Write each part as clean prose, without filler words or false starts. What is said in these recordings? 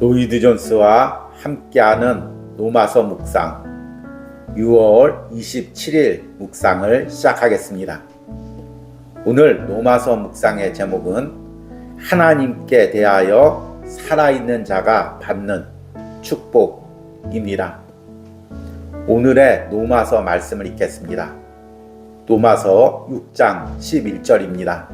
로이드 존스와 함께하는 로마서 묵상 6월 27일 묵상을 시작하겠습니다. 오늘 로마서 묵상의 제목은 하나님께 대하여 살아있는 자가 받는 축복입니다. 오늘의 로마서 말씀을 읽겠습니다. 로마서 6장 11절입니다.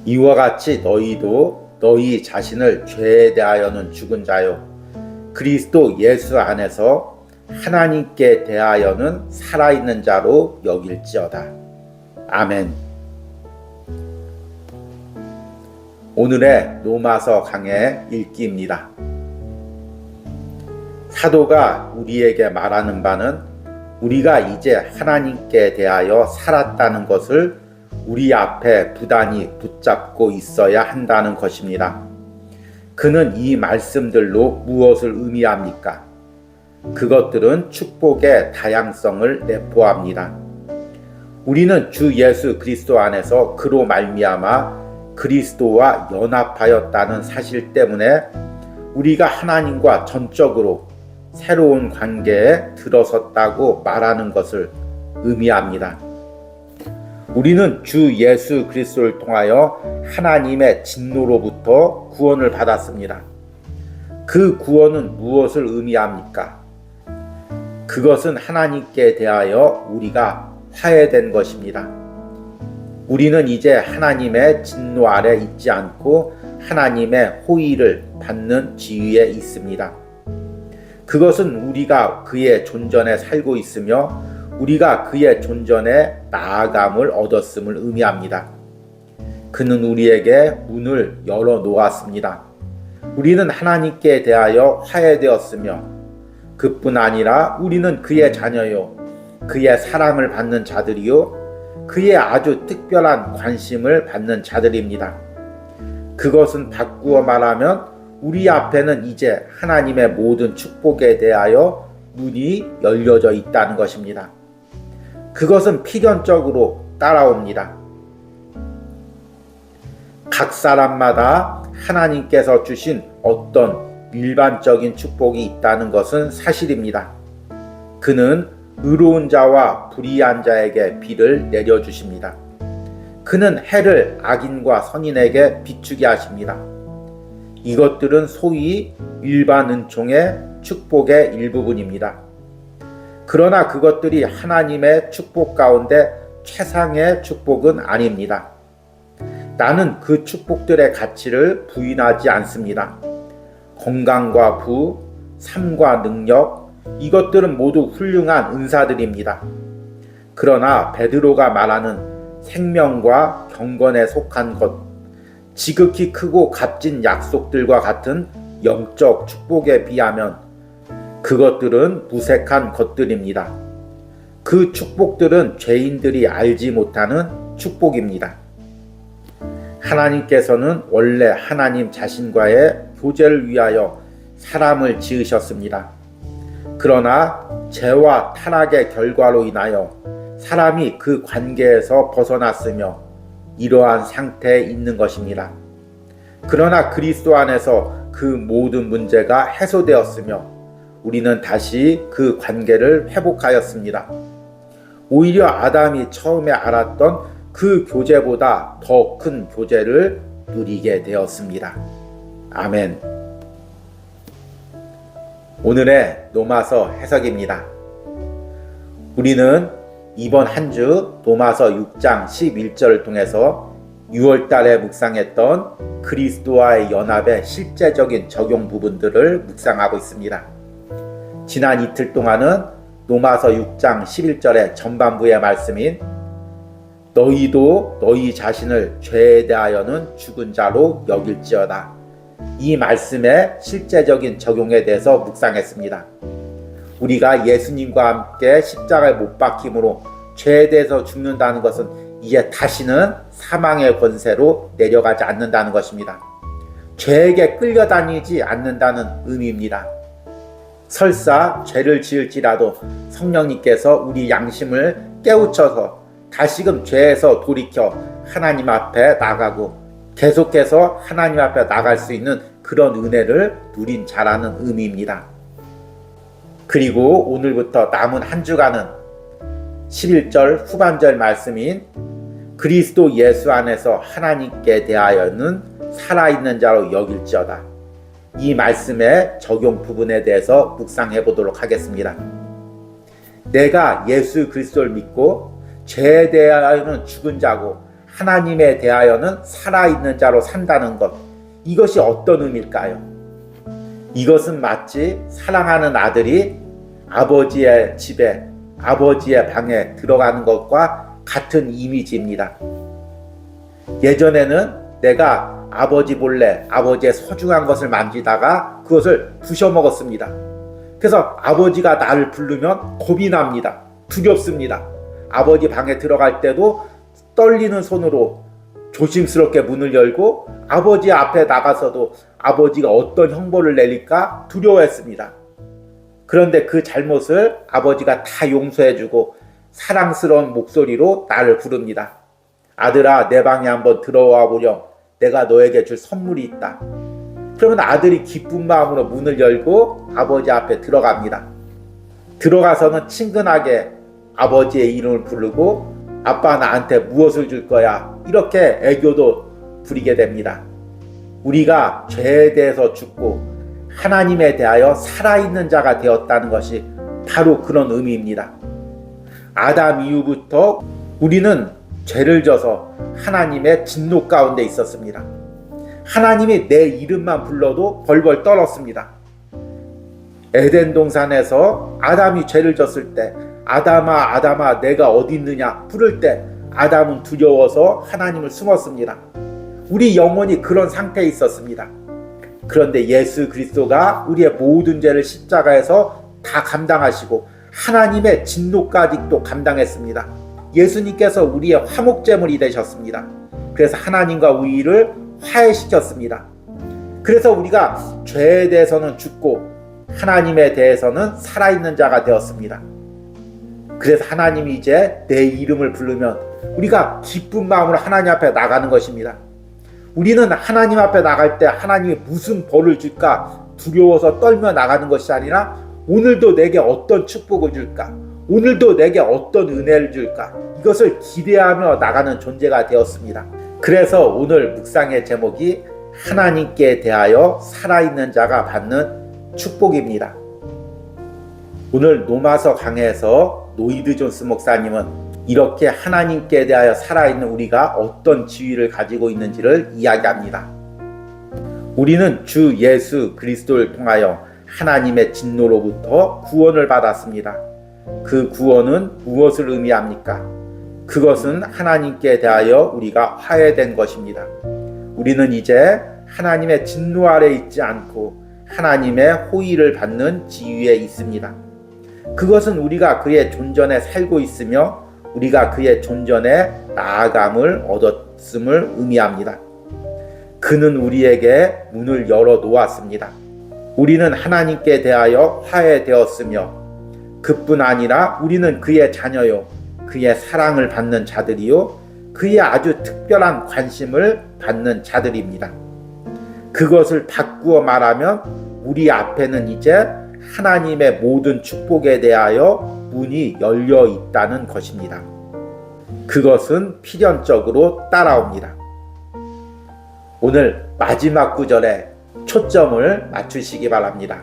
이와 같이 너희도 너희 자신을 죄에 대하여는 죽은 자요 그리스도 예수 안에서 하나님께 대하여는 살아있는 자로 여길지어다. 아멘. 오늘의 로마서 강의 읽기입니다. 사도가 우리에게 말하는 바는 우리가 이제 하나님께 대하여 살았다는 것을 우리 앞에 부단히 붙잡고 있어야 한다는 것입니다. 그는 이 말씀들로 무엇을 의미합니까? 그것들은 축복의 다양성을 내포합니다. 우리는 주 예수 그리스도 안에서 그로 말미암아 그리스도와 연합하였다는 사실 때문에 우리가 하나님과 전적으로 새로운 관계에 들어섰다고 말하는 것을 의미합니다. 우리는 주 예수 그리스도를 통하여 하나님의 진노로부터 구원을 받았습니다. 그 구원은 무엇을 의미합니까? 그것은 하나님께 대하여 우리가 화해된 것입니다. 우리는 이제 하나님의 진노 아래 있지 않고 하나님의 호의를 받는 지위에 있습니다. 그것은 우리가 그의 존전에 살고 있으며 우리가 그의 존전에 나아감을 얻었음을 의미합니다. 그는 우리에게 문을 열어 놓았습니다. 우리는 하나님께 대하여 화해되었으며 그뿐 아니라 우리는 그의 자녀요 그의 사랑을 받는 자들이요 그의 아주 특별한 관심을 받는 자들입니다. 그것은 바꾸어 말하면 우리 앞에는 이제 하나님의 모든 축복에 대하여 문이 열려져 있다는 것입니다. 그것은 필연적으로 따라옵니다. 각 사람마다 하나님께서 주신 어떤 일반적인 축복이 있다는 것은 사실입니다. 그는 의로운 자와 불의한 자에게 비를 내려주십니다. 그는 해를 악인과 선인에게 비추게 하십니다. 이것들은 소위 일반 은총의 축복의 일부분입니다. 그러나 그것들이 하나님의 축복 가운데 최상의 축복은 아닙니다. 나는 그 축복들의 가치를 부인하지 않습니다. 건강과 부, 삶과 능력, 이것들은 모두 훌륭한 은사들입니다. 그러나 베드로가 말하는 생명과 경건에 속한 것, 지극히 크고 값진 약속들과 같은 영적 축복에 비하면 그것들은 무색한 것들입니다. 그 축복들은 죄인들이 알지 못하는 축복입니다. 하나님께서는 원래 하나님 자신과의 교제를 위하여 사람을 지으셨습니다. 그러나 죄와 타락의 결과로 인하여 사람이 그 관계에서 벗어났으며 이러한 상태에 있는 것입니다. 그러나 그리스도 안에서 그 모든 문제가 해소되었으며 우리는 다시 그 관계를 회복하였습니다. 오히려 아담이 처음에 알았던 그 교제보다 더 큰 교제를 누리게 되었습니다. 아멘. 오늘의 로마서 해석입니다. 우리는 이번 한 주 로마서 6장 11절을 통해서 6월달에 묵상했던 그리스도와의 연합의 실제적인 적용 부분들을 묵상하고 있습니다. 지난 이틀 동안은 로마서 6장 11절의 전반부의 말씀인 너희도 너희 자신을 죄에 대하여는 죽은 자로 여길지어다. 이 말씀의 실제적인 적용에 대해서 묵상했습니다. 우리가 예수님과 함께 십자가에 못 박힘으로 죄에 대해서 죽는다는 것은 이제 다시는 사망의 권세로 내려가지 않는다는 것입니다. 죄에게 끌려다니지 않는다는 의미입니다. 설사 죄를 지을지라도 성령님께서 우리 양심을 깨우쳐서 다시금 죄에서 돌이켜 하나님 앞에 나가고 계속해서 하나님 앞에 나갈 수 있는 그 그런 은혜를 누린 자라는 의미입니다. 그리고 오늘부터 남은 한 주간은 11절 후반절 말씀인 그리스도 예수 안에서 하나님께 대하여는 살아있는 자로 여길지어다. 이 말씀의 적용 부분에 대해서 묵상해 보도록 하겠습니다. 내가 예수 그리스도를 믿고 죄에 대하여는 죽은 자고 하나님에 대하여는 살아있는 자로 산다는 것, 이것이 어떤 의미일까요? 이것은 마치 사랑하는 아들이 아버지의 집에, 아버지의 방에 들어가는 것과 같은 이미지입니다. 예전에는 내가 아버지 몰래 아버지의 소중한 것을 만지다가 그것을 부셔 먹었습니다. 그래서 아버지가 나를 부르면 겁이 납니다. 두렵습니다. 아버지 방에 들어갈 때도 떨리는 손으로 조심스럽게 문을 열고 아버지 앞에 나가서도 아버지가 어떤 형벌을 내릴까 두려워했습니다. 그런데 그 잘못을 아버지가 다 용서해주고 사랑스러운 목소리로 나를 부릅니다. 아들아, 내 방에 한번 들어와 보렴. 내가 너에게 줄 선물이 있다. 그러면 아들이 기쁜 마음으로 문을 열고 아버지 앞에 들어갑니다. 들어가서는 친근하게 아버지의 이름을 부르고 아빠 나한테 무엇을 줄 거야? 이렇게 애교도 부리게 됩니다. 우리가 죄에 대해서 죽고 하나님에 대하여 살아있는 자가 되었다는 것이 바로 그런 의미입니다. 아담 이후부터 우리는 죄를 져서 하나님의 진노 가운데 있었습니다. 하나님이 내 이름만 불러도 벌벌 떨었습니다. 에덴 동산에서 아담이 죄를 졌을 때 아담아 아담아 내가 어디 있느냐 부를 때 아담은 두려워서 하나님을 숨었습니다. 우리 영혼이 그런 상태에 있었습니다. 그런데 예수 그리스도가 우리의 모든 죄를 십자가에서 다 감당하시고 하나님의 진노까지 또 감당했습니다. 예수님께서 우리의 화목제물이 되셨습니다. 그래서 하나님과 우리를 화해시켰습니다. 그래서 우리가 죄에 대해서는 죽고 하나님에 대해서는 살아있는 자가 되었습니다. 그래서 하나님이 이제 내 이름을 부르면 우리가 기쁜 마음으로 하나님 앞에 나가는 것입니다. 우리는 하나님 앞에 나갈 때 하나님이 무슨 벌을 줄까 두려워서 떨며 나가는 것이 아니라 오늘도 내게 어떤 축복을 줄까, 오늘도 내게 어떤 은혜를 줄까, 이것을 기대하며 나가는 존재가 되었습니다. 그래서 오늘 묵상의 제목이 하나님께 대하여 살아있는 자가 받는 축복입니다. 오늘 로마서 강해에서 노이드 존스 목사님은 이렇게 하나님께 대하여 살아있는 우리가 어떤 지위를 가지고 있는지를 이야기합니다. 우리는 주 예수 그리스도를 통하여 하나님의 진노로부터 구원을 받았습니다. 그 구원은 무엇을 의미합니까? 그것은 하나님께 대하여 우리가 화해된 것입니다. 우리는 이제 하나님의 진노 아래 있지 않고 하나님의 호의를 받는 지위에 있습니다. 그것은 우리가 그의 존전에 살고 있으며 우리가 그의 존전에 나아감을 얻었음을 의미합니다. 그는 우리에게 문을 열어 놓았습니다. 우리는 하나님께 대하여 화해되었으며 그뿐 아니라 우리는 그의 자녀요 그의 사랑을 받는 자들이요 그의 아주 특별한 관심을 받는 자들입니다. 그것을 바꾸어 말하면 우리 앞에는 이제 하나님의 모든 축복에 대하여 문이 열려 있다는 것입니다. 그것은 필연적으로 따라옵니다. 오늘 마지막 구절에 초점을 맞추시기 바랍니다.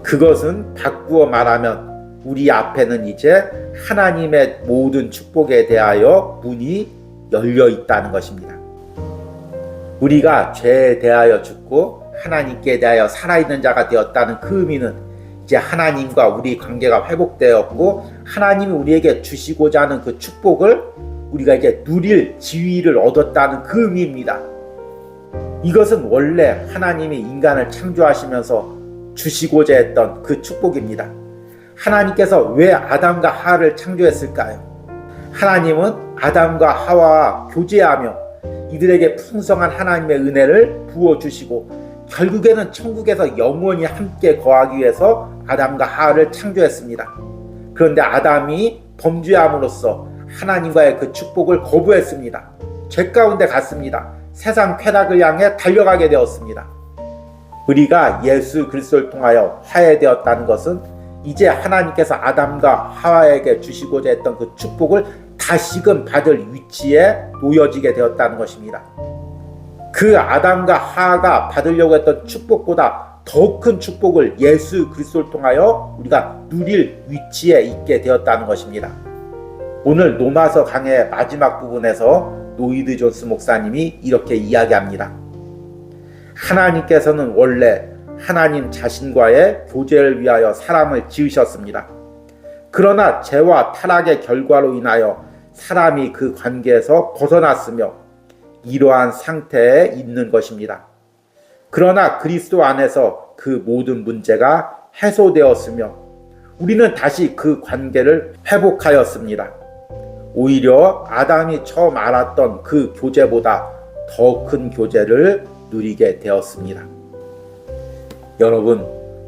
그것은 바꾸어 말하면 우리 앞에는 이제 하나님의 모든 축복에 대하여 문이 열려 있다는 것입니다. 우리가 죄에 대하여 죽고 하나님께 대하여 살아있는 자가 되었다는 그 의미는 이제 하나님과 우리 관계가 회복되었고 하나님이 우리에게 주시고자 하는 그 축복을 우리가 이제 누릴 지위를 얻었다는 그 의미입니다. 이것은 원래 하나님이 인간을 창조하시면서 주시고자 했던 그 축복입니다. 하나님께서 왜 아담과 하와를 창조했을까요? 하나님은 아담과 하와와 교제하며 이들에게 풍성한 하나님의 은혜를 부어주시고 결국에는 천국에서 영원히 함께 거하기 위해서 아담과 하와를 창조했습니다. 그런데 아담이 범죄함으로써 하나님과의 그 축복을 거부했습니다. 죄 가운데 갔습니다. 세상 쾌락을 향해 달려가게 되었습니다. 우리가 예수 그리스도를 통하여 화해되었다는 것은 이제 하나님께서 아담과 하와에게 주시고자 했던 그 축복을 다시금 받을 위치에 놓여지게 되었다는 것입니다. 그 아담과 하와가 받으려고 했던 축복보다 더 큰 축복을 예수 그리스도를 통하여 우리가 누릴 위치에 있게 되었다는 것입니다. 오늘 로마서 강의 마지막 부분에서 노이드 존스 목사님이 이렇게 이야기합니다. 하나님께서는 원래 하나님 자신과의 교제를 위하여 사람을 지으셨습니다. 그러나 죄와 타락의 결과로 인하여 사람이 그 관계에서 벗어났으며 이러한 상태에 있는 것입니다. 그러나 그리스도 안에서 그 모든 문제가 해소되었으며 우리는 다시 그 관계를 회복하였습니다. 오히려 아담이 처음 알았던 그 교제보다 더 큰 교제를 누리게 되었습니다. 여러분,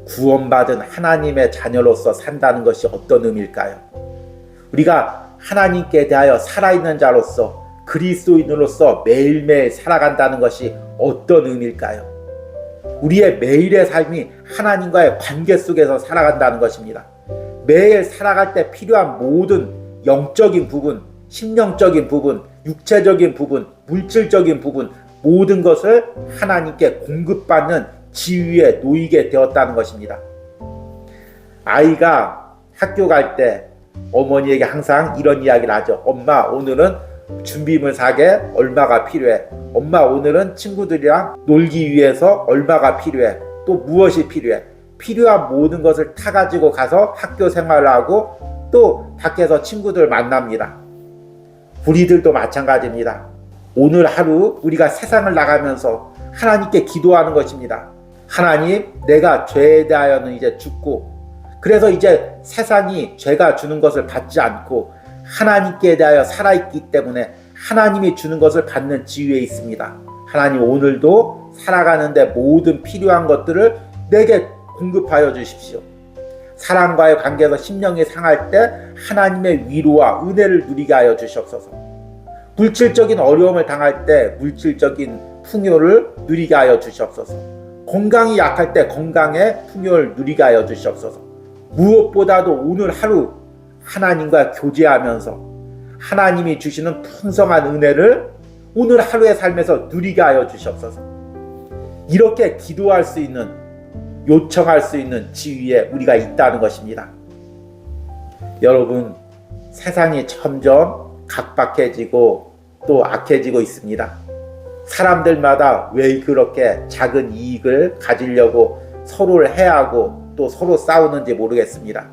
구원받은 하나님의 자녀로서 산다는 것이 어떤 의미일까요? 우리가 하나님께 대하여 살아있는 자로서 그리스도인으로서 매일매일 살아간다는 것이 어떤 의미일까요? 우리의 매일의 삶이 하나님과의 관계 속에서 살아간다는 것입니다. 매일 살아갈 때 필요한 모든 영적인 부분, 심령적인 부분, 육체적인 부분, 물질적인 부분 모든 것을 하나님께 공급받는 지위에 놓이게 되었다는 것입니다. 아이가 학교 갈 때 어머니에게 항상 이런 이야기를 하죠. 엄마, 오늘은 준비물 사게 얼마가 필요해. 엄마, 오늘은 친구들이랑 놀기 위해서 얼마가 필요해. 또 무엇이 필요해. 필요한 모든 것을 타가지고 가서 학교 생활을 하고 또 밖에서 친구들 만납니다. 우리들도 마찬가지입니다. 오늘 하루 우리가 세상을 나가면서 하나님께 기도하는 것입니다. 하나님, 내가 죄에 대하여는 이제 죽고 그래서 이제 세상이 죄가 주는 것을 받지 않고 하나님께 대하여 살아있기 때문에 하나님이 주는 것을 받는 지위에 있습니다. 하나님, 오늘도 살아가는데 모든 필요한 것들을 내게 공급하여 주십시오. 사람과의 관계에서 심령이 상할 때 하나님의 위로와 은혜를 누리게 하여 주시옵소서. 물질적인 어려움을 당할 때 물질적인 풍요를 누리게 하여 주시옵소서. 건강이 약할 때 건강의 풍요를 누리게 하여 주시옵소서. 무엇보다도 오늘 하루 하나님과 교제하면서 하나님이 주시는 풍성한 은혜를 오늘 하루의 삶에서 누리게 하여 주시옵소서. 이렇게 기도할 수 있는, 요청할 수 있는 지위에 우리가 있다는 것입니다. 여러분, 세상이 점점 각박해지고 또 악해지고 있습니다. 사람들마다 왜 그렇게 작은 이익을 가지려고 서로를 해하고 또 서로 싸우는지 모르겠습니다.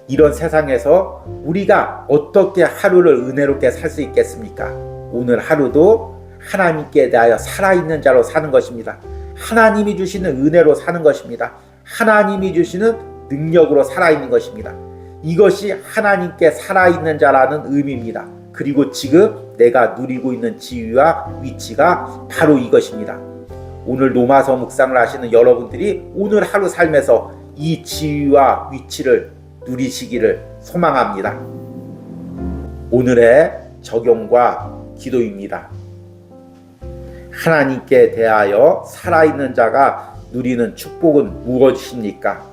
이런 세상에서 우리가 어떻게 하루를 은혜롭게 살 수 있겠습니까? 오늘 하루도 하나님께 대하여 살아있는 자로 사는 것입니다. 하나님이 주시는 은혜로 사는 것입니다. 하나님이 주시는 능력으로 살아있는 것입니다. 이것이 하나님께 살아있는 자라는 의미입니다. 그리고 지금 내가 누리고 있는 지위와 위치가 바로 이것입니다. 오늘 로마서 묵상을 하시는 여러분들이 오늘 하루 삶에서 이 지위와 위치를 누리시기를 소망합니다. 오늘의 적용과 기도입니다. 하나님께 대하여 살아있는 자가 누리는 축복은 무엇입니까?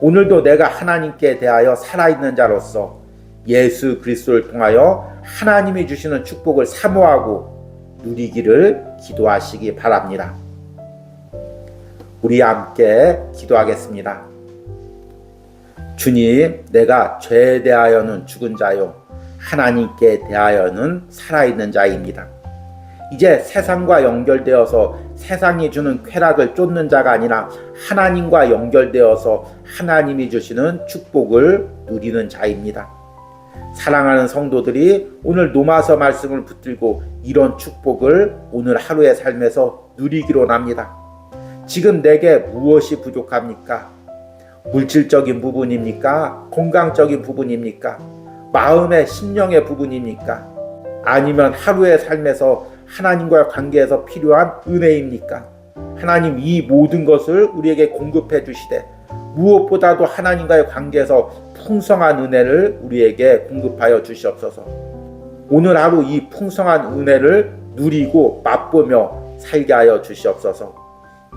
오늘도 내가 하나님께 대하여 살아있는 자로서 예수 그리스도를 통하여 하나님이 주시는 축복을 사모하고 누리기를 기도하시기 바랍니다. 우리 함께 기도하겠습니다. 주님, 내가 죄에 대하여는 죽은 자요 하나님께 대하여는 살아있는 자입니다. 이제 세상과 연결되어서 세상이 주는 쾌락을 쫓는 자가 아니라 하나님과 연결되어서 하나님이 주시는 축복을 누리는 자입니다. 사랑하는 성도들이 오늘 로마서 말씀을 붙들고 이런 축복을 오늘 하루의 삶에서 누리기로 합니다. 지금 내게 무엇이 부족합니까? 물질적인 부분입니까? 건강적인 부분입니까? 마음의 심령의 부분입니까? 아니면 하루의 삶에서 하나님과의 관계에서 필요한 은혜입니까? 하나님, 이 모든 것을 우리에게 공급해 주시되 무엇보다도 하나님과의 관계에서 풍성한 은혜를 우리에게 공급하여 주시옵소서. 오늘 하루 이 풍성한 은혜를 누리고 맛보며 살게 하여 주시옵소서.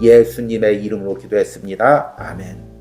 예수님의 이름으로 기도했습니다. 아멘.